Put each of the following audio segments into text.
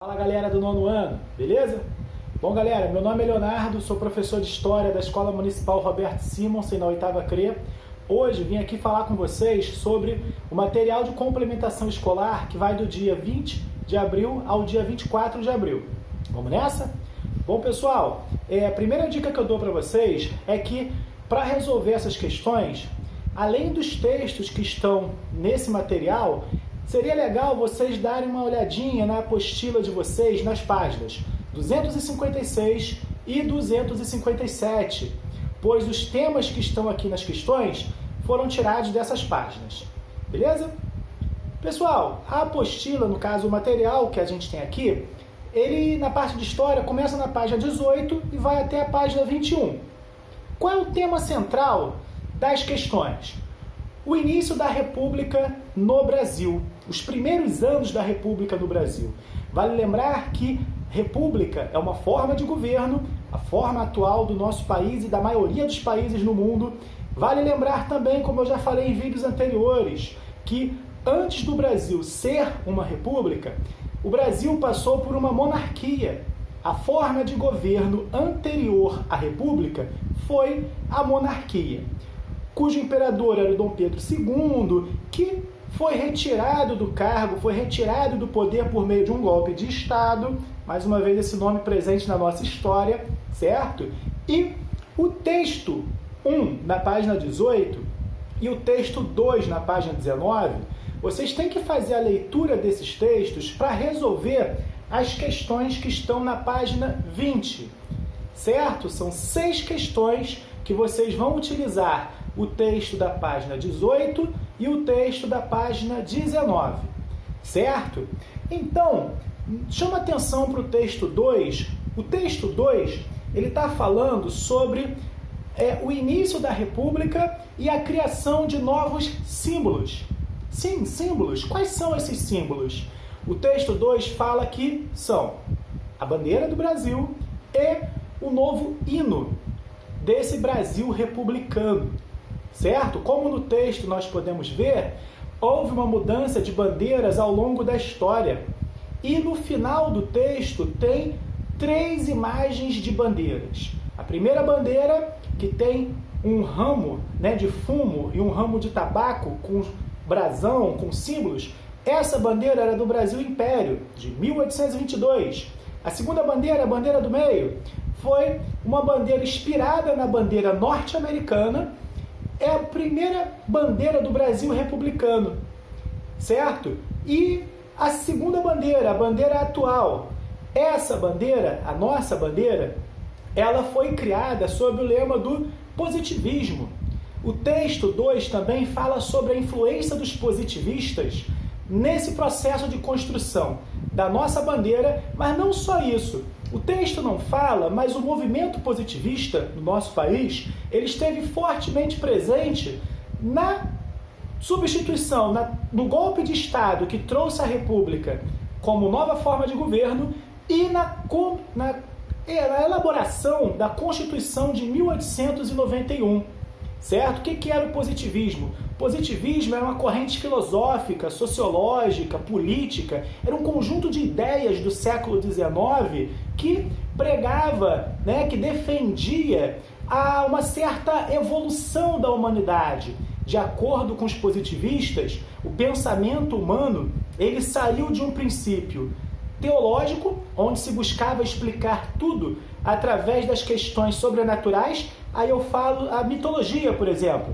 Fala galera do nono ano, beleza? Bom galera, meu nome é Leonardo, sou professor de História da Escola Municipal Roberto Simonsen, na 8ª CRE. Hoje vim aqui falar com vocês sobre o material de complementação escolar que vai do dia 20 de abril ao dia 24 de abril. Vamos nessa? Bom pessoal, a primeira dica que eu dou para vocês é que para resolver essas questões, além dos textos que estão nesse material, seria legal vocês darem uma olhadinha na apostila de vocês nas páginas 256 e 257, pois os temas que estão aqui nas questões foram tirados dessas páginas, beleza? Pessoal, a apostila, no caso o material que a gente tem aqui, ele na parte de História começa na página 18 e vai até a página 21. Qual é o tema central das questões? O início da República no Brasil, os primeiros anos da República no Brasil. Vale lembrar que República é uma forma de governo, a forma atual do nosso país e da maioria dos países no mundo. Vale lembrar também, como eu já falei em vídeos anteriores, que antes do Brasil ser uma república, o Brasil passou por uma monarquia. A forma de governo anterior à república foi a monarquia, cujo imperador era o Dom Pedro II, que foi retirado do cargo, foi retirado do poder por meio de um golpe de Estado, mais uma vez esse nome presente na nossa história, certo? E o texto 1 na página 18 e o texto 2 na página 19, vocês têm que fazer a leitura desses textos para resolver as questões que estão na página 20, certo? São 6 questões que vocês vão utilizar o texto da página 18 e o texto da página 19, certo? Então, chama atenção para o texto 2. O texto 2, ele está falando sobre o início da República e a criação de novos símbolos. Sim, símbolos. Quais são esses símbolos? O texto 2 fala que são a bandeira do Brasil e o novo hino desse Brasil republicano, certo? Como no texto nós podemos ver, houve uma mudança de bandeiras ao longo da história. E no final do texto tem 3 imagens de bandeiras. A primeira bandeira, que tem um ramo de fumo e um ramo de tabaco com brasão, com símbolos, essa bandeira era do Brasil Império, de 1822. A segunda bandeira, a bandeira do meio, foi uma bandeira inspirada na bandeira norte-americana. É a primeira bandeira do Brasil republicano, certo? E a segunda bandeira, a bandeira atual, essa bandeira, a nossa bandeira, ela foi criada sob o lema do positivismo. O texto 2 também fala sobre a influência dos positivistas nesse processo de construção da nossa bandeira, mas não só isso. O texto não fala, mas o movimento positivista no nosso país, ele esteve fortemente presente na substituição, no golpe de Estado que trouxe a República como nova forma de governo e na elaboração da Constituição de 1891. Certo? O que era o positivismo? O positivismo era uma corrente filosófica, sociológica, política, era um conjunto de ideias do século XIX que pregava, que defendia uma certa evolução da humanidade. De acordo com os positivistas, o pensamento humano ele saiu de um princípio teológico, onde se buscava explicar tudo através das questões sobrenaturais. Aí eu falo a mitologia, por exemplo.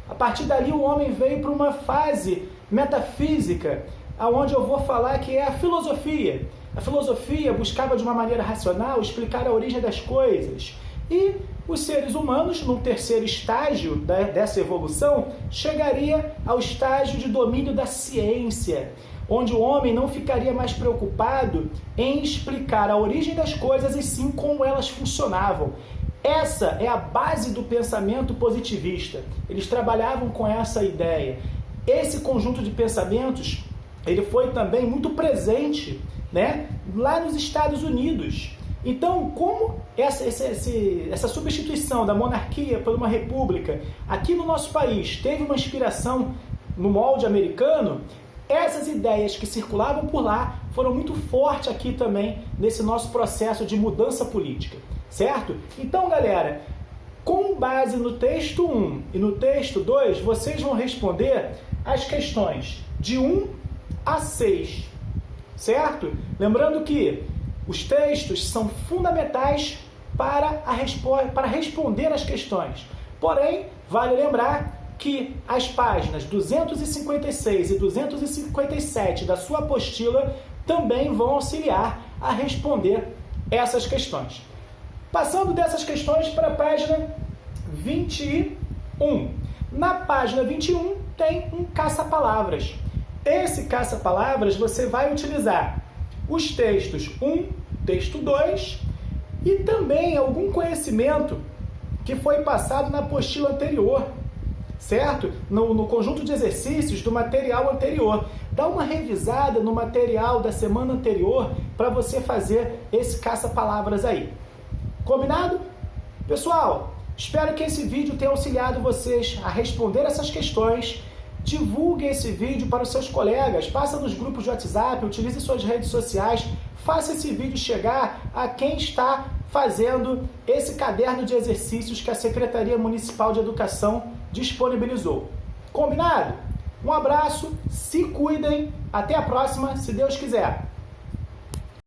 A partir dali o homem veio para uma fase metafísica, onde eu vou falar que é a filosofia. A filosofia buscava de uma maneira racional explicar a origem das coisas. E os seres humanos, no terceiro estágio dessa evolução, chegaria ao estágio de domínio da ciência, onde o homem não ficaria mais preocupado em explicar a origem das coisas e sim como elas funcionavam. Essa é a base do pensamento positivista. Eles trabalhavam com essa ideia. Esse conjunto de pensamentos, ele foi também muito presente, lá nos Estados Unidos. Então, como essa substituição da monarquia por uma república aqui no nosso país teve uma inspiração no molde americano, essas ideias que circulavam por lá foram muito fortes aqui também nesse nosso processo de mudança política, certo? Então, galera, com base no texto 1 e no texto 2, vocês vão responder as questões de 1 a 6, certo? Lembrando que os textos são fundamentais para responder as questões. Porém, vale lembrar que as páginas 256 e 257 da sua apostila também vão auxiliar a responder essas questões. Passando dessas questões para a página 21. Na página 21 tem um caça-palavras. Esse caça-palavras você vai utilizar os textos 1, texto 2 e também algum conhecimento que foi passado na apostila anterior, certo? No conjunto de exercícios do material anterior. Dá uma revisada no material da semana anterior para você fazer esse caça-palavras aí. Combinado? Pessoal, espero que esse vídeo tenha auxiliado vocês a responder essas questões. Divulgue esse vídeo para os seus colegas, passa nos grupos de WhatsApp, utilize suas redes sociais, faça esse vídeo chegar a quem está fazendo esse caderno de exercícios que a Secretaria Municipal de Educação disponibilizou. Combinado? Um abraço, se cuidem, até a próxima, se Deus quiser.